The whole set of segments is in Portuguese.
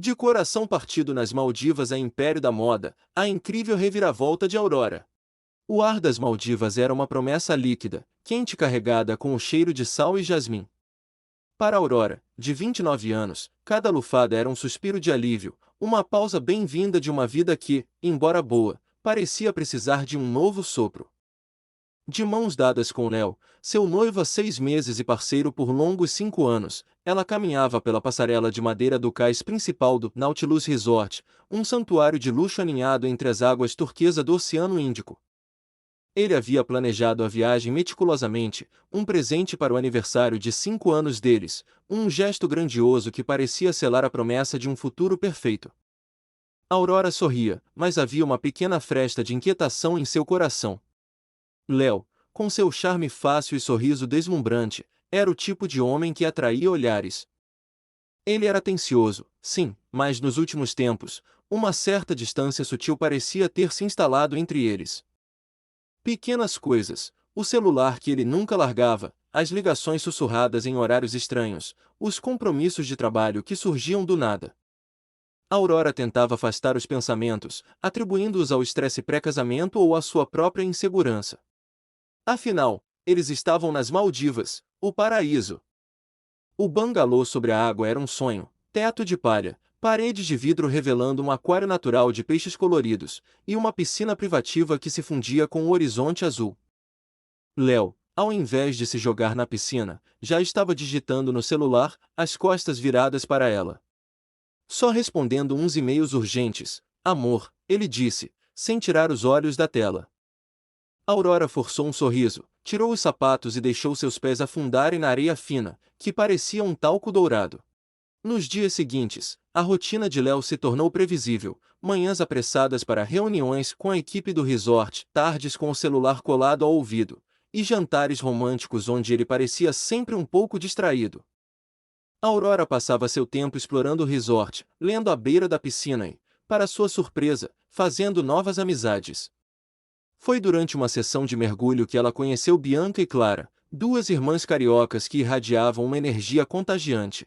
De coração partido nas Maldivas a império da moda, a incrível reviravolta de Aurora. O ar das Maldivas era uma promessa líquida, quente e carregada com o cheiro de sal e jasmim. Para Aurora, de 29 anos, cada lufada era um suspiro de alívio, uma pausa bem-vinda de uma vida que, embora boa, parecia precisar de um novo sopro. De mãos dadas com Léo, seu noivo há 6 meses e parceiro por longos 5 anos, ela caminhava pela passarela de madeira do cais principal do Nautilus Resort, um santuário de luxo aninhado entre as águas turquesa do Oceano Índico. Ele havia planejado a viagem meticulosamente, um presente para o aniversário de 5 anos deles, um gesto grandioso que parecia selar a promessa de um futuro perfeito. Aurora sorria, mas havia uma pequena fresta de inquietação em seu coração. Léo, com seu charme fácil e sorriso deslumbrante, era o tipo de homem que atraía olhares. Ele era atencioso, sim, mas nos últimos tempos, uma certa distância sutil parecia ter se instalado entre eles. Pequenas coisas, o celular que ele nunca largava, as ligações sussurradas em horários estranhos, os compromissos de trabalho que surgiam do nada. Aurora tentava afastar os pensamentos, atribuindo-os ao estresse pré-casamento ou à sua própria insegurança. Afinal, eles estavam nas Maldivas, o paraíso. O bangalô sobre a água era um sonho, teto de palha, paredes de vidro revelando um aquário natural de peixes coloridos, e uma piscina privativa que se fundia com o horizonte azul. Léo, ao invés de se jogar na piscina, já estava digitando no celular, as costas viradas para ela. Só respondendo uns e-mails urgentes. Amor, ele disse, sem tirar os olhos da tela. Aurora forçou um sorriso, tirou os sapatos e deixou seus pés afundarem na areia fina, que parecia um talco dourado. Nos dias seguintes, a rotina de Léo se tornou previsível, manhãs apressadas para reuniões com a equipe do resort, tardes com o celular colado ao ouvido, e jantares românticos onde ele parecia sempre um pouco distraído. Aurora passava seu tempo explorando o resort, lendo à beira da piscina e, para sua surpresa, fazendo novas amizades. Foi durante uma sessão de mergulho que ela conheceu Bianca e Clara, duas irmãs cariocas que irradiavam uma energia contagiante.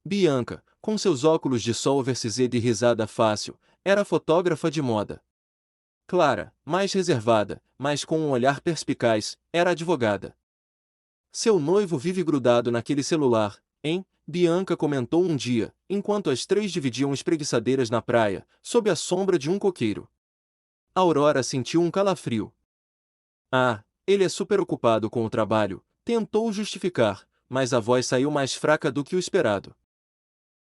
Bianca, com seus óculos de sol oversized e risada fácil, era fotógrafa de moda. Clara, mais reservada, mas com um olhar perspicaz, era advogada. Seu noivo vive grudado naquele celular, hein? Bianca comentou um dia, enquanto as três dividiam espreguiçadeiras na praia, sob a sombra de um coqueiro. Aurora sentiu um calafrio. Ah, ele é super ocupado com o trabalho, tentou justificar, mas a voz saiu mais fraca do que o esperado.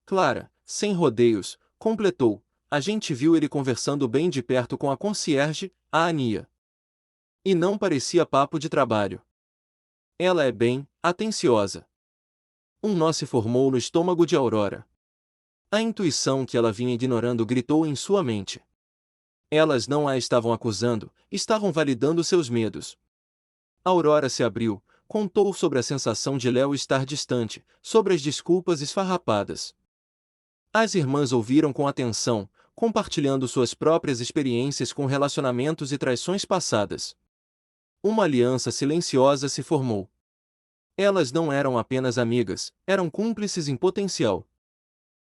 Clara, sem rodeios, completou, a gente viu ele conversando bem de perto com a concierge, a Ania. E não parecia papo de trabalho. Ela é bem atenciosa. Um nó se formou no estômago de Aurora. A intuição que ela vinha ignorando gritou em sua mente. Elas não a estavam acusando, estavam validando seus medos. Aurora se abriu, contou sobre a sensação de Léo estar distante, sobre as desculpas esfarrapadas. As irmãs ouviram com atenção, compartilhando suas próprias experiências com relacionamentos e traições passadas. Uma aliança silenciosa se formou. Elas não eram apenas amigas, eram cúmplices em potencial.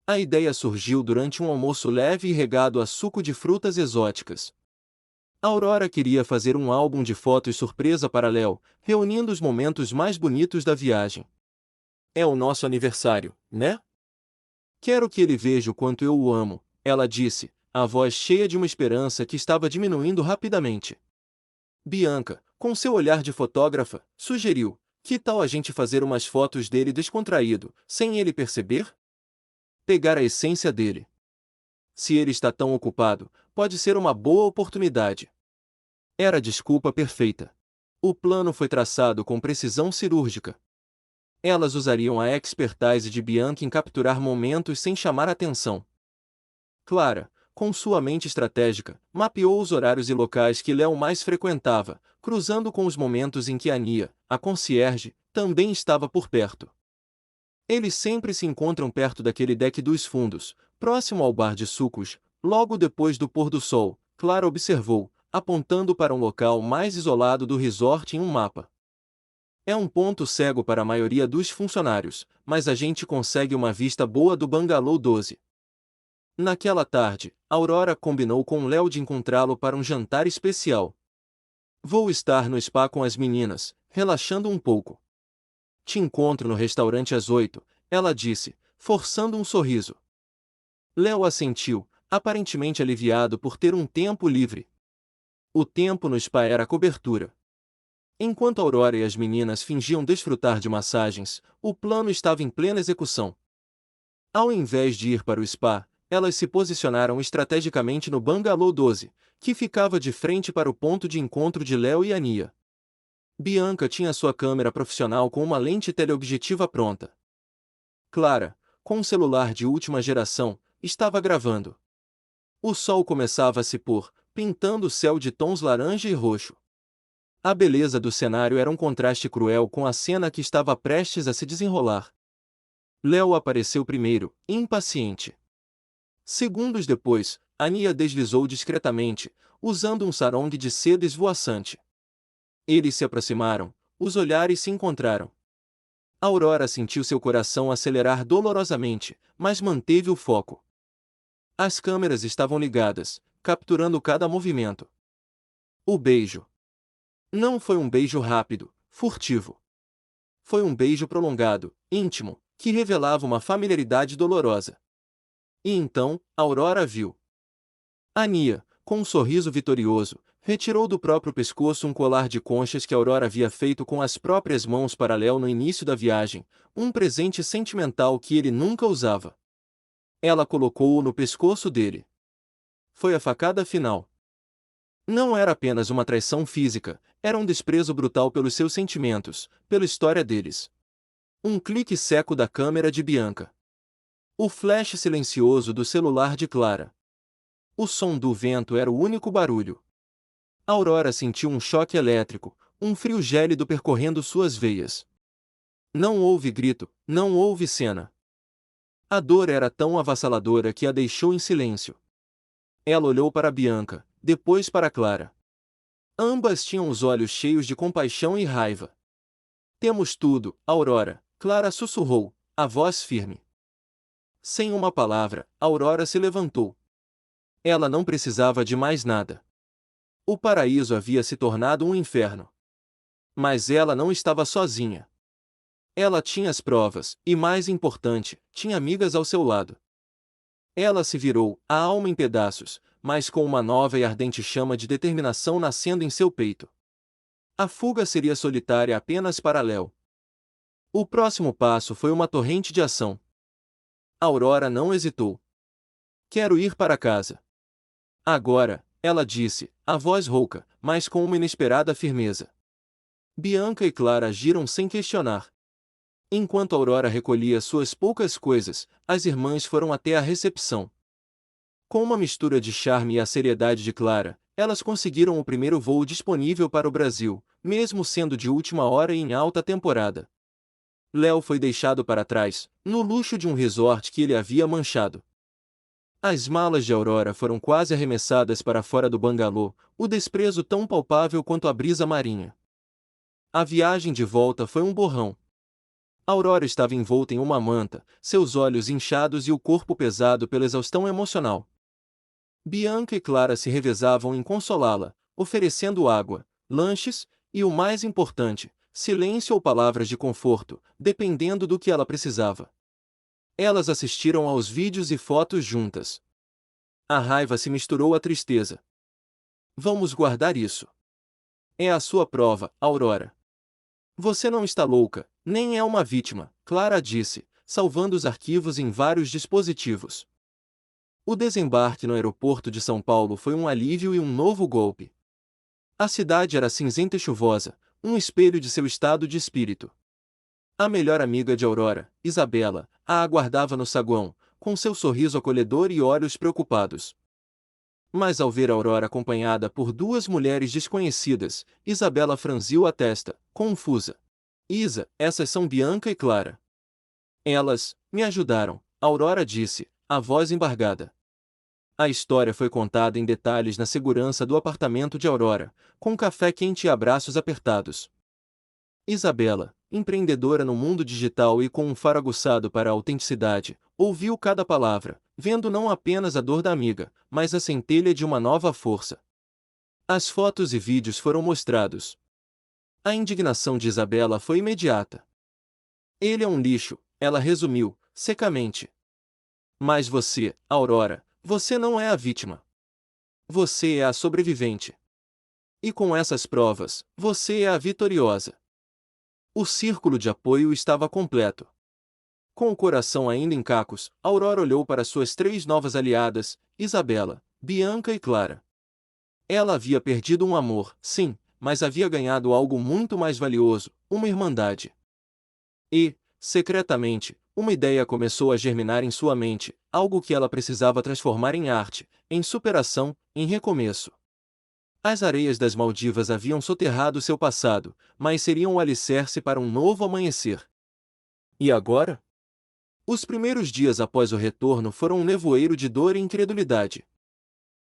A ideia surgiu durante um almoço leve e regado a suco de frutas exóticas. Aurora queria fazer um álbum de fotos surpresa para Léo, reunindo os momentos mais bonitos da viagem. É o nosso aniversário, né? Quero que ele veja o quanto eu o amo, ela disse, a voz cheia de uma esperança que estava diminuindo rapidamente. Bianca, com seu olhar de fotógrafa, sugeriu, que tal a gente fazer umas fotos dele descontraído, sem ele perceber? Pegar a essência dele. Se ele está tão ocupado, pode ser uma boa oportunidade. Era a desculpa perfeita. O plano foi traçado com precisão cirúrgica. Elas usariam a expertise de Bianca em capturar momentos sem chamar atenção. Clara, com sua mente estratégica, mapeou os horários e locais que Léo mais frequentava, cruzando com os momentos em que Ania, a concierge, também estava por perto. Eles sempre se encontram perto daquele deck dos fundos, próximo ao bar de sucos, logo depois do pôr do sol, Clara observou, apontando para um local mais isolado do resort em um mapa. É um ponto cego para a maioria dos funcionários, mas a gente consegue uma vista boa do Bangalô 12. Naquela tarde, Aurora combinou com Léo de encontrá-lo para um jantar especial. Vou estar no spa com as meninas, relaxando um pouco. Te encontro no restaurante às 8, ela disse, forçando um sorriso. Léo assentiu, aparentemente aliviado por ter um tempo livre. O tempo no spa era cobertura. Enquanto Aurora e as meninas fingiam desfrutar de massagens, o plano estava em plena execução. Ao invés de ir para o spa, elas se posicionaram estrategicamente no Bangalô 12, que ficava de frente para o ponto de encontro de Léo e Ania. Bianca tinha sua câmera profissional com uma lente teleobjetiva pronta. Clara, com um celular de última geração, estava gravando. O sol começava a se pôr, pintando o céu de tons laranja e roxo. A beleza do cenário era um contraste cruel com a cena que estava prestes a se desenrolar. Léo apareceu primeiro, impaciente. Segundos depois, Ania deslizou discretamente, usando um sarong de seda esvoaçante. Eles se aproximaram, os olhares se encontraram. Aurora sentiu seu coração acelerar dolorosamente, mas manteve o foco. As câmeras estavam ligadas, capturando cada movimento. O beijo. Não foi um beijo rápido, furtivo. Foi um beijo prolongado, íntimo, que revelava uma familiaridade dolorosa. E então, Aurora viu. Ania, com um sorriso vitorioso, retirou do próprio pescoço um colar de conchas que Aurora havia feito com as próprias mãos para Léo no início da viagem, um presente sentimental que ele nunca usava. Ela colocou-o no pescoço dele. Foi a facada final. Não era apenas uma traição física, era um desprezo brutal pelos seus sentimentos, pela história deles. Um clique seco da câmera de Bianca. O flash silencioso do celular de Clara. O som do vento era o único barulho. Aurora sentiu um choque elétrico, um frio gélido percorrendo suas veias. Não houve grito, não houve cena. A dor era tão avassaladora que a deixou em silêncio. Ela olhou para Bianca, depois para Clara. Ambas tinham os olhos cheios de compaixão e raiva. Temos tudo, Aurora, Clara sussurrou, a voz firme. Sem uma palavra, Aurora se levantou. Ela não precisava de mais nada. O paraíso havia se tornado um inferno. Mas ela não estava sozinha. Ela tinha as provas, e mais importante, tinha amigas ao seu lado. Ela se virou, a alma em pedaços, mas com uma nova e ardente chama de determinação nascendo em seu peito. A fuga seria solitária apenas para Léo. O próximo passo foi uma torrente de ação. Aurora não hesitou. Quero ir para casa. Agora, ela disse, a voz rouca, mas com uma inesperada firmeza. Bianca e Clara agiram sem questionar. Enquanto Aurora recolhia suas poucas coisas, as irmãs foram até a recepção. Com uma mistura de charme e a seriedade de Clara, elas conseguiram o primeiro voo disponível para o Brasil, mesmo sendo de última hora e em alta temporada. Léo foi deixado para trás, no luxo de um resort que ele havia manchado. As malas de Aurora foram quase arremessadas para fora do bangalô, o desprezo tão palpável quanto a brisa marinha. A viagem de volta foi um borrão. Aurora estava envolta em uma manta, seus olhos inchados e o corpo pesado pela exaustão emocional. Bianca e Clara se revezavam em consolá-la, oferecendo água, lanches e, o mais importante, silêncio ou palavras de conforto, dependendo do que ela precisava. Elas assistiram aos vídeos e fotos juntas. A raiva se misturou à tristeza. Vamos guardar isso. É a sua prova, Aurora. Você não está louca, nem é uma vítima, Clara disse, salvando os arquivos em vários dispositivos. O desembarque no aeroporto de São Paulo foi um alívio e um novo golpe. A cidade era cinzenta e chuvosa, um espelho de seu estado de espírito. A melhor amiga de Aurora, Isabela, a aguardava no saguão, com seu sorriso acolhedor e olhos preocupados. Mas ao ver Aurora acompanhada por duas mulheres desconhecidas, Isabela franziu a testa, confusa. Isa, essas são Bianca e Clara. Elas me ajudaram, Aurora disse, a voz embargada. A história foi contada em detalhes na segurança do apartamento de Aurora, com café quente e abraços apertados. Isabela, empreendedora no mundo digital e com um faro aguçado para a autenticidade, Ouviu cada palavra, vendo não apenas a dor da amiga, mas a centelha de uma nova força. As fotos e vídeos foram mostrados. A indignação de Isabela foi imediata. Ele é um lixo, ela resumiu, secamente. Mas você, Aurora, você não é a vítima. Você é a sobrevivente. E com essas provas, você é a vitoriosa. O círculo de apoio estava completo. Com o coração ainda em cacos, Aurora olhou para suas três novas aliadas, Isabela, Bianca e Clara. Ela havia perdido um amor, sim, mas havia ganhado algo muito mais valioso, uma irmandade. E, secretamente, uma ideia começou a germinar em sua mente, algo que ela precisava transformar em arte, em superação, em recomeço. As areias das Maldivas haviam soterrado seu passado, mas seriam o alicerce para um novo amanhecer. E agora? Os primeiros dias após o retorno foram um nevoeiro de dor e incredulidade.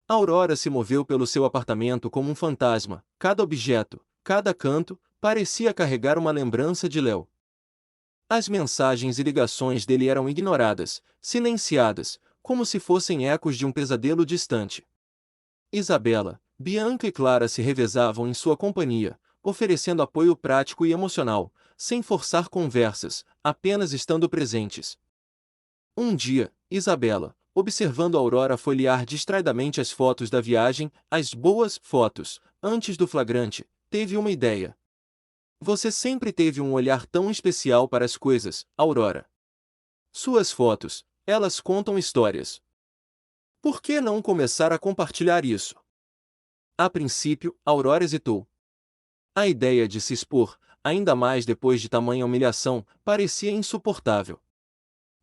Aurora se moveu pelo seu apartamento como um fantasma, cada objeto, cada canto, parecia carregar uma lembrança de Léo. As mensagens e ligações dele eram ignoradas, silenciadas, como se fossem ecos de um pesadelo distante. Isabela, Bianca e Clara se revezavam em sua companhia, oferecendo apoio prático e emocional, sem forçar conversas, apenas estando presentes. Um dia, Isabela, observando Aurora folhear distraidamente as fotos da viagem, as boas fotos, antes do flagrante, teve uma ideia. Você sempre teve um olhar tão especial para as coisas, Aurora. Suas fotos, elas contam histórias. Por que não começar a compartilhar isso? A princípio, Aurora hesitou. A ideia de se expor, ainda mais depois de tamanha humilhação, parecia insuportável.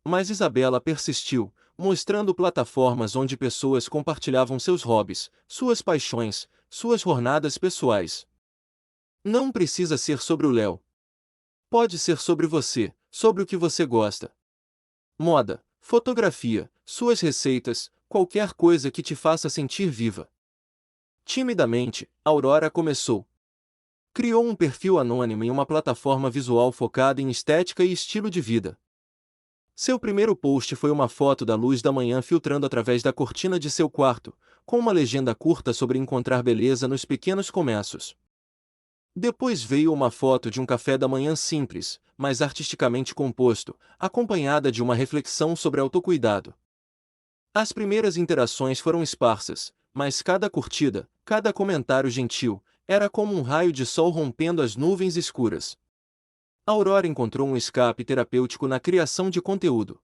Mas Isabela persistiu, mostrando plataformas onde pessoas compartilhavam seus hobbies, suas paixões, suas jornadas pessoais. Não precisa ser sobre o Léo. Pode ser sobre você, sobre o que você gosta. Moda, fotografia, suas receitas, qualquer coisa que te faça sentir viva. Timidamente, Aurora começou. Criou um perfil anônimo em uma plataforma visual focada em estética e estilo de vida. Seu primeiro post foi uma foto da luz da manhã filtrando através da cortina de seu quarto, com uma legenda curta sobre encontrar beleza nos pequenos começos. Depois veio uma foto de um café da manhã simples, mas artisticamente composto, acompanhada de uma reflexão sobre autocuidado. As primeiras interações foram esparsas, mas cada curtida, cada comentário gentil, era como um raio de sol rompendo as nuvens escuras. Aurora encontrou um escape terapêutico na criação de conteúdo.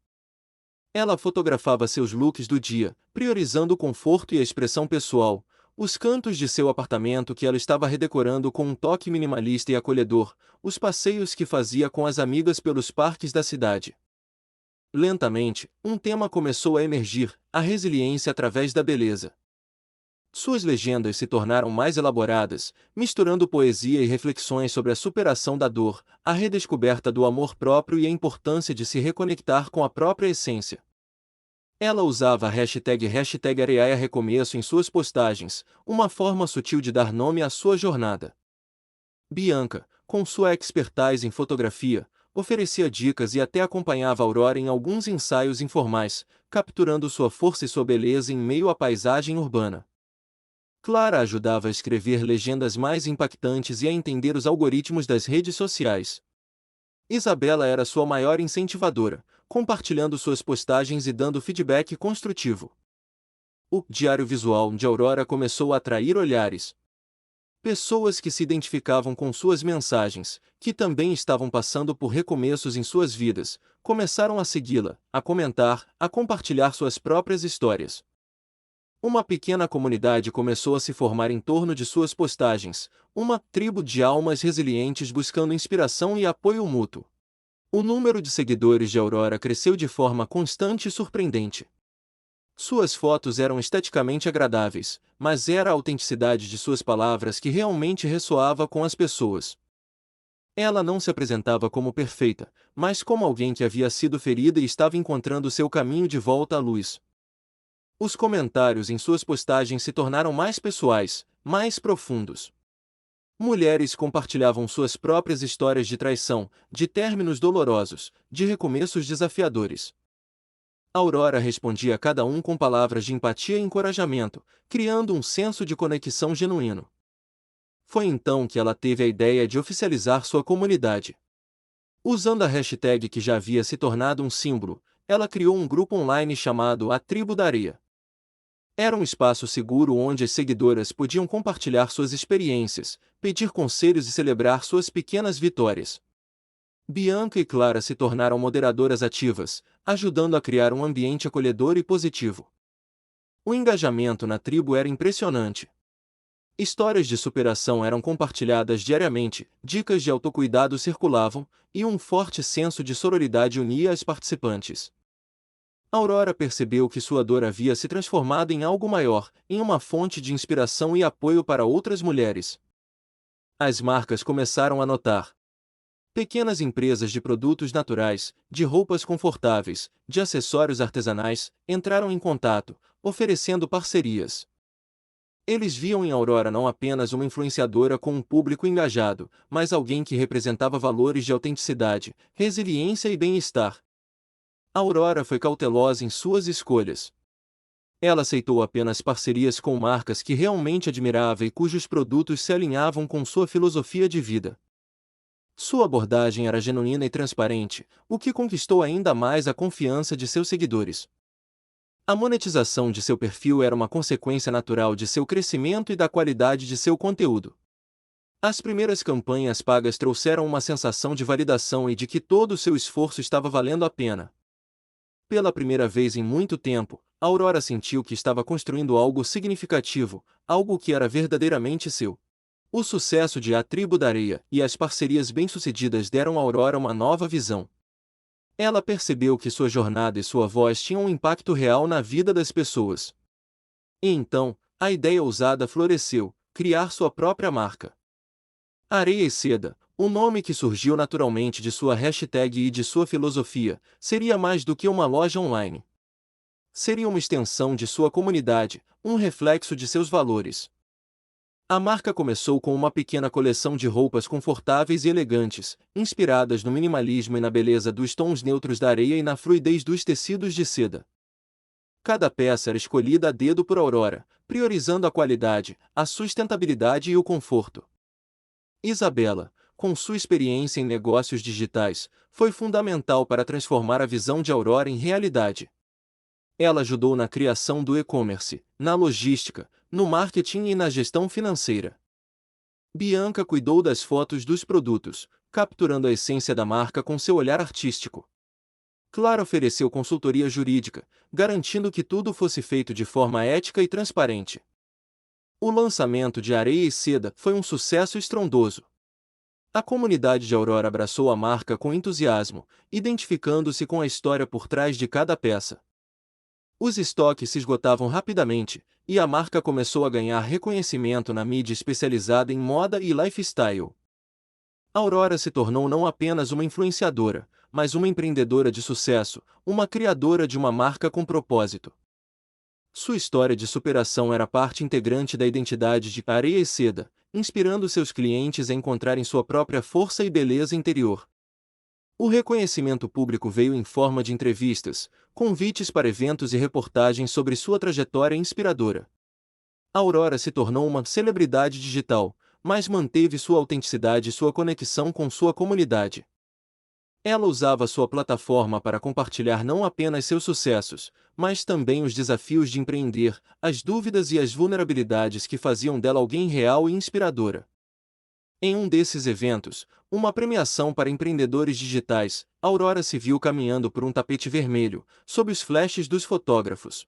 Ela fotografava seus looks do dia, priorizando o conforto e a expressão pessoal, os cantos de seu apartamento que ela estava redecorando com um toque minimalista e acolhedor, os passeios que fazia com as amigas pelos parques da cidade. Lentamente, um tema começou a emergir, a resiliência através da beleza. Suas legendas se tornaram mais elaboradas, misturando poesia e reflexões sobre a superação da dor, a redescoberta do amor próprio e a importância de se reconectar com a própria essência. Ela usava a hashtag #AreaiaRecomeço em suas postagens, uma forma sutil de dar nome à sua jornada. Bianca, com sua expertise em fotografia, oferecia dicas e até acompanhava Aurora em alguns ensaios informais, capturando sua força e sua beleza em meio à paisagem urbana. Clara ajudava a escrever legendas mais impactantes e a entender os algoritmos das redes sociais. Isabela era sua maior incentivadora, compartilhando suas postagens e dando feedback construtivo. O diário visual de Aurora começou a atrair olhares. Pessoas que se identificavam com suas mensagens, que também estavam passando por recomeços em suas vidas, começaram a segui-la, a comentar, a compartilhar suas próprias histórias. Uma pequena comunidade começou a se formar em torno de suas postagens, uma tribo de almas resilientes buscando inspiração e apoio mútuo. O número de seguidores de Aurora cresceu de forma constante e surpreendente. Suas fotos eram esteticamente agradáveis, mas era a autenticidade de suas palavras que realmente ressoava com as pessoas. Ela não se apresentava como perfeita, mas como alguém que havia sido ferida e estava encontrando seu caminho de volta à luz. Os comentários em suas postagens se tornaram mais pessoais, mais profundos. Mulheres compartilhavam suas próprias histórias de traição, de términos dolorosos, de recomeços desafiadores. Aurora respondia a cada um com palavras de empatia e encorajamento, criando um senso de conexão genuíno. Foi então que ela teve a ideia de oficializar sua comunidade. Usando a hashtag que já havia se tornado um símbolo, ela criou um grupo online chamado A Tribo da Areia. Era um espaço seguro onde as seguidoras podiam compartilhar suas experiências, pedir conselhos e celebrar suas pequenas vitórias. Bianca e Clara se tornaram moderadoras ativas, ajudando a criar um ambiente acolhedor e positivo. O engajamento na tribo era impressionante. Histórias de superação eram compartilhadas diariamente, dicas de autocuidado circulavam, e um forte senso de sororidade unia as participantes. Aurora percebeu que sua dor havia se transformado em algo maior, em uma fonte de inspiração e apoio para outras mulheres. As marcas começaram a notar. Pequenas empresas de produtos naturais, de roupas confortáveis, de acessórios artesanais, entraram em contato, oferecendo parcerias. Eles viam em Aurora não apenas uma influenciadora com um público engajado, mas alguém que representava valores de autenticidade, resiliência e bem-estar. Aurora foi cautelosa em suas escolhas. Ela aceitou apenas parcerias com marcas que realmente admirava e cujos produtos se alinhavam com sua filosofia de vida. Sua abordagem era genuína e transparente, o que conquistou ainda mais a confiança de seus seguidores. A monetização de seu perfil era uma consequência natural de seu crescimento e da qualidade de seu conteúdo. As primeiras campanhas pagas trouxeram uma sensação de validação e de que todo o seu esforço estava valendo a pena. Pela primeira vez em muito tempo, Aurora sentiu que estava construindo algo significativo, algo que era verdadeiramente seu. O sucesso de A Tribo da Areia e as parcerias bem-sucedidas deram a Aurora uma nova visão. Ela percebeu que sua jornada e sua voz tinham um impacto real na vida das pessoas. E então, a ideia ousada floresceu: criar sua própria marca. Areia e Seda, o nome que surgiu naturalmente de sua hashtag e de sua filosofia, seria mais do que uma loja online. Seria uma extensão de sua comunidade, um reflexo de seus valores. A marca começou com uma pequena coleção de roupas confortáveis e elegantes, inspiradas no minimalismo e na beleza dos tons neutros da areia e na fluidez dos tecidos de seda. Cada peça era escolhida a dedo por Aurora, priorizando a qualidade, a sustentabilidade e o conforto. Isabela, com sua experiência em negócios digitais, foi fundamental para transformar a visão de Aurora em realidade. Ela ajudou na criação do e-commerce, na logística, no marketing e na gestão financeira. Bianca cuidou das fotos dos produtos, capturando a essência da marca com seu olhar artístico. Clara ofereceu consultoria jurídica, garantindo que tudo fosse feito de forma ética e transparente. O lançamento de Areia e Seda foi um sucesso estrondoso. A comunidade de Aurora abraçou a marca com entusiasmo, identificando-se com a história por trás de cada peça. Os estoques se esgotavam rapidamente, e a marca começou a ganhar reconhecimento na mídia especializada em moda e lifestyle. Aurora se tornou não apenas uma influenciadora, mas uma empreendedora de sucesso, uma criadora de uma marca com propósito. Sua história de superação era parte integrante da identidade de Areia e Seda, inspirando seus clientes a encontrarem sua própria força e beleza interior. O reconhecimento público veio em forma de entrevistas, convites para eventos e reportagens sobre sua trajetória inspiradora. Aurora se tornou uma celebridade digital, mas manteve sua autenticidade e sua conexão com sua comunidade. Ela usava sua plataforma para compartilhar não apenas seus sucessos, mas também os desafios de empreender, as dúvidas e as vulnerabilidades que faziam dela alguém real e inspiradora. Em um desses eventos, uma premiação para empreendedores digitais, Aurora se viu caminhando por um tapete vermelho, sob os flashes dos fotógrafos.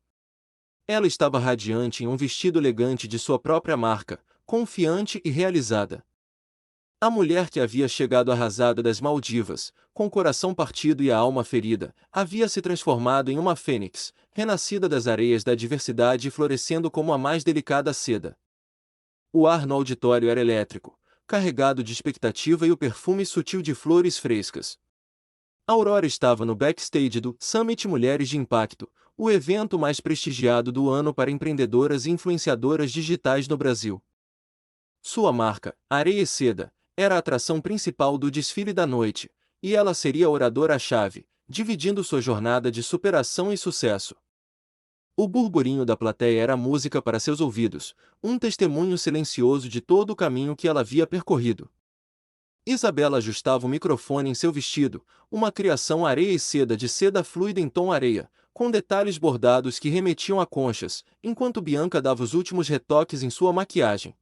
Ela estava radiante em um vestido elegante de sua própria marca, confiante e realizada. A mulher que havia chegado arrasada das Maldivas, com o coração partido e a alma ferida, havia se transformado em uma fênix, renascida das areias da adversidade e florescendo como a mais delicada seda. O ar no auditório era elétrico, carregado de expectativa e o perfume sutil de flores frescas. Aurora estava no backstage do Summit Mulheres de Impacto, o evento mais prestigiado do ano para empreendedoras e influenciadoras digitais no Brasil. Sua marca, Areia e Seda, era a atração principal do desfile da noite, e ela seria a oradora-chave, dividindo sua jornada de superação e sucesso. O burburinho da plateia era música para seus ouvidos, um testemunho silencioso de todo o caminho que ela havia percorrido. Isabela ajustava o microfone em seu vestido, uma criação areia e seda fluida em tom areia, com detalhes bordados que remetiam a conchas, enquanto Bianca dava os últimos retoques em sua maquiagem.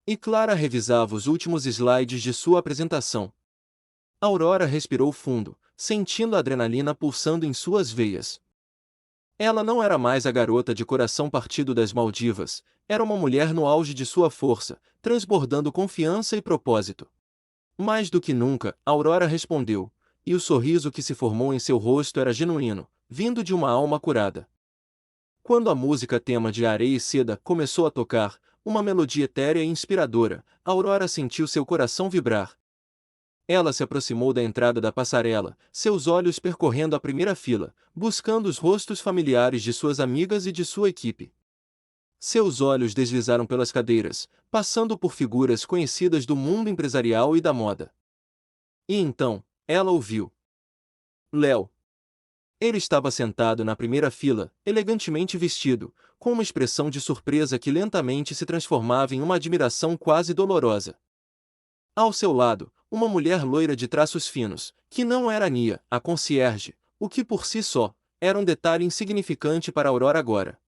E Clara revisava os últimos slides de sua apresentação. Aurora respirou fundo, sentindo a adrenalina pulsando em suas veias. Ela não era mais a garota de coração partido das Maldivas, era uma mulher no auge de sua força, transbordando confiança e propósito. Mais do que nunca, Aurora respondeu, e o sorriso que se formou em seu rosto era genuíno, vindo de uma alma curada. Quando a música tema de Areia e Seda começou a tocar, uma melodia etérea e inspiradora, Aurora sentiu seu coração vibrar. Ela se aproximou da entrada da passarela, seus olhos percorrendo a primeira fila, buscando os rostos familiares de suas amigas e de sua equipe. Seus olhos deslizaram pelas cadeiras, passando por figuras conhecidas do mundo empresarial e da moda. E então, ela ouviu Léo. Ele estava sentado na primeira fila, elegantemente vestido, com uma expressão de surpresa que lentamente se transformava em uma admiração quase dolorosa. Ao seu lado, uma mulher loira de traços finos, que não era Nia, a concierge, o que por si só era um detalhe insignificante para Aurora agora.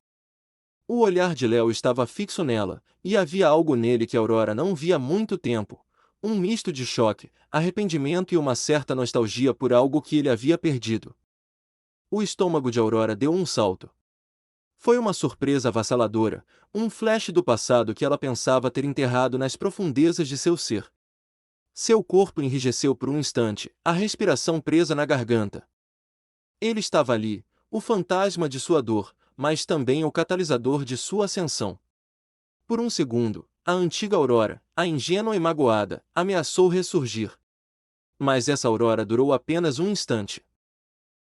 O olhar de Léo estava fixo nela, e havia algo nele que Aurora não via há muito tempo, um misto de choque, arrependimento e uma certa nostalgia por algo que ele havia perdido. O estômago de Aurora deu um salto. Foi uma surpresa avassaladora, um flash do passado que ela pensava ter enterrado nas profundezas de seu ser. Seu corpo enrijeceu por um instante, a respiração presa na garganta. Ele estava ali, o fantasma de sua dor, mas também o catalisador de sua ascensão. Por um segundo, a antiga Aurora, a ingênua e magoada, ameaçou ressurgir. Mas essa aurora durou apenas um instante.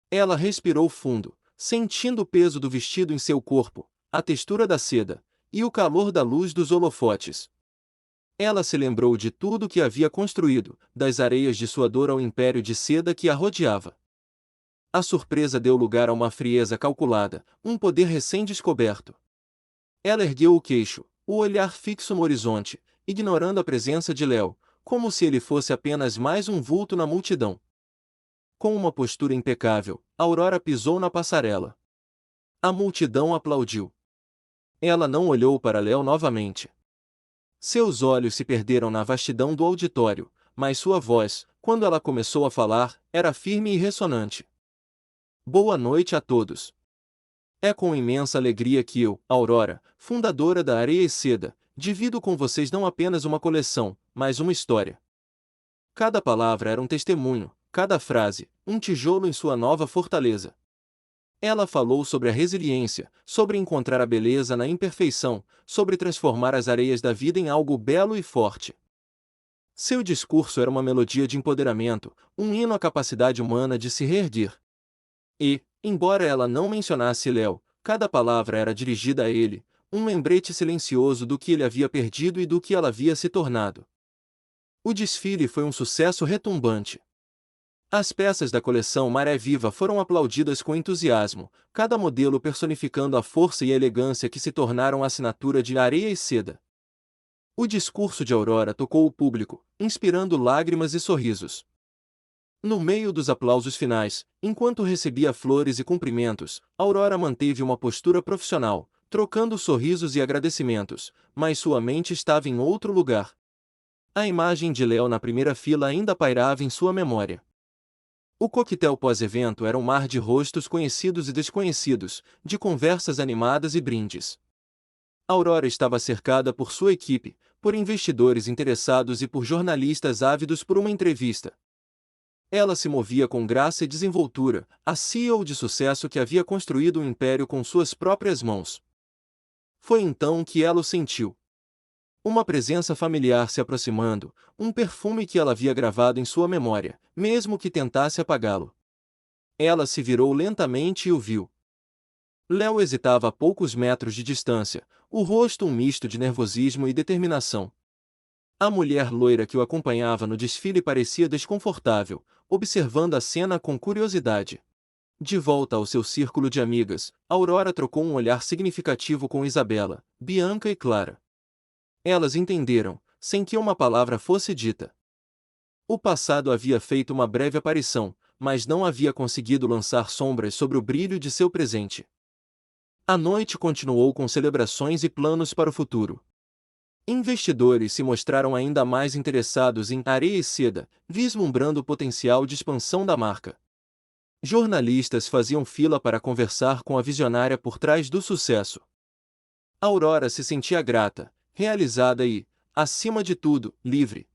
Ela respirou fundo, sentindo o peso do vestido em seu corpo, a textura da seda, e o calor da luz dos holofotes. Ela se lembrou de tudo que havia construído, das areias de sua dor ao império de seda que a rodeava. A surpresa deu lugar a uma frieza calculada, um poder recém-descoberto. Ela ergueu o queixo, o olhar fixo no horizonte, ignorando a presença de Léo, como se ele fosse apenas mais um vulto na multidão. Com uma postura impecável, Aurora pisou na passarela. A multidão aplaudiu. Ela não olhou para Léo novamente. Seus olhos se perderam na vastidão do auditório, mas sua voz, quando ela começou a falar, era firme e ressonante. Boa noite a todos. É com imensa alegria que eu, Aurora, fundadora da Areia e Seda, divido com vocês não apenas uma coleção, mas uma história. Cada palavra era um testemunho, cada frase, um tijolo em sua nova fortaleza. Ela falou sobre a resiliência, sobre encontrar a beleza na imperfeição, sobre transformar as areias da vida em algo belo e forte. Seu discurso era uma melodia de empoderamento, um hino à capacidade humana de se reerguer. E, embora ela não mencionasse Léo, cada palavra era dirigida a ele, um lembrete silencioso do que ele havia perdido e do que ela havia se tornado. O desfile foi um sucesso retumbante. As peças da coleção Maré Viva foram aplaudidas com entusiasmo, cada modelo personificando a força e a elegância que se tornaram a assinatura de Areia e Seda. O discurso de Aurora tocou o público, inspirando lágrimas e sorrisos. No meio dos aplausos finais, enquanto recebia flores e cumprimentos, Aurora manteve uma postura profissional, trocando sorrisos e agradecimentos, mas sua mente estava em outro lugar. A imagem de Léo na primeira fila ainda pairava em sua memória. O coquetel pós-evento era um mar de rostos conhecidos e desconhecidos, de conversas animadas e brindes. Aurora estava cercada por sua equipe, por investidores interessados e por jornalistas ávidos por uma entrevista. Ela se movia com graça e desenvoltura, a CEO de sucesso que havia construído um império com suas próprias mãos. Foi então que ela o sentiu. Uma presença familiar se aproximando, um perfume que ela havia gravado em sua memória, mesmo que tentasse apagá-lo. Ela se virou lentamente e o viu. Léo hesitava a poucos metros de distância, o rosto um misto de nervosismo e determinação. A mulher loira que o acompanhava no desfile parecia desconfortável, observando a cena com curiosidade. De volta ao seu círculo de amigas, Aurora trocou um olhar significativo com Isabela, Bianca e Clara. Elas entenderam, sem que uma palavra fosse dita. O passado havia feito uma breve aparição, mas não havia conseguido lançar sombras sobre o brilho de seu presente. A noite continuou com celebrações e planos para o futuro. Investidores se mostraram ainda mais interessados em Areia e Seda, vislumbrando o potencial de expansão da marca. Jornalistas faziam fila para conversar com a visionária por trás do sucesso. Aurora se sentia grata, realizada e, acima de tudo, livre.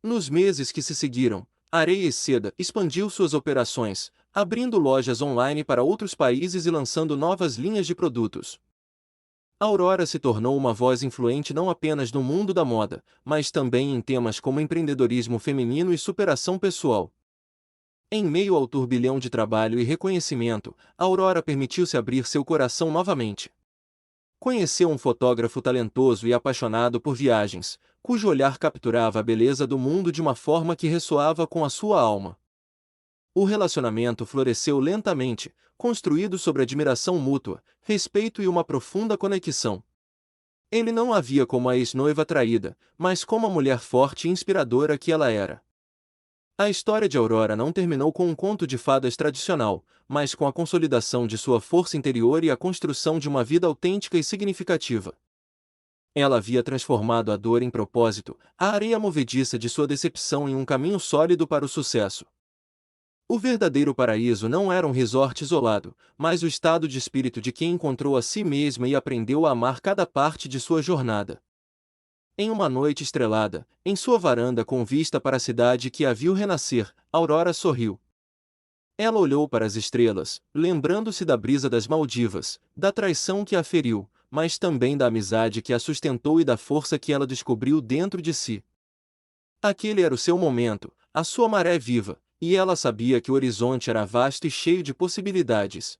Nos meses que se seguiram, Areia e Seda expandiu suas operações, abrindo lojas online para outros países e lançando novas linhas de produtos. Aurora se tornou uma voz influente não apenas no mundo da moda, mas também em temas como empreendedorismo feminino e superação pessoal. Em meio ao turbilhão de trabalho e reconhecimento, Aurora permitiu-se abrir seu coração novamente. Conheceu um fotógrafo talentoso e apaixonado por viagens, cujo olhar capturava a beleza do mundo de uma forma que ressoava com a sua alma. O relacionamento floresceu lentamente, construído sobre admiração mútua, respeito e uma profunda conexão. Ele não a via como a ex-noiva traída, mas como a mulher forte e inspiradora que ela era. A história de Aurora não terminou com um conto de fadas tradicional, mas com a consolidação de sua força interior e a construção de uma vida autêntica e significativa. Ela havia transformado a dor em propósito, a areia movediça de sua decepção em um caminho sólido para o sucesso. O verdadeiro paraíso não era um resort isolado, mas o estado de espírito de quem encontrou a si mesma e aprendeu a amar cada parte de sua jornada. Em uma noite estrelada, em sua varanda com vista para a cidade que a viu renascer, Aurora sorriu. Ela olhou para as estrelas, lembrando-se da brisa das Maldivas, da traição que a feriu, mas também da amizade que a sustentou e da força que ela descobriu dentro de si. Aquele era o seu momento, a sua maré viva, e ela sabia que o horizonte era vasto e cheio de possibilidades.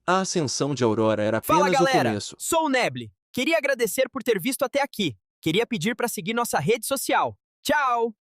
A ascensão de Aurora era Fala apenas o galera, começo. sou o Neble. Queria agradecer por ter visto até aqui. Queria pedir para seguir nossa rede social. Tchau!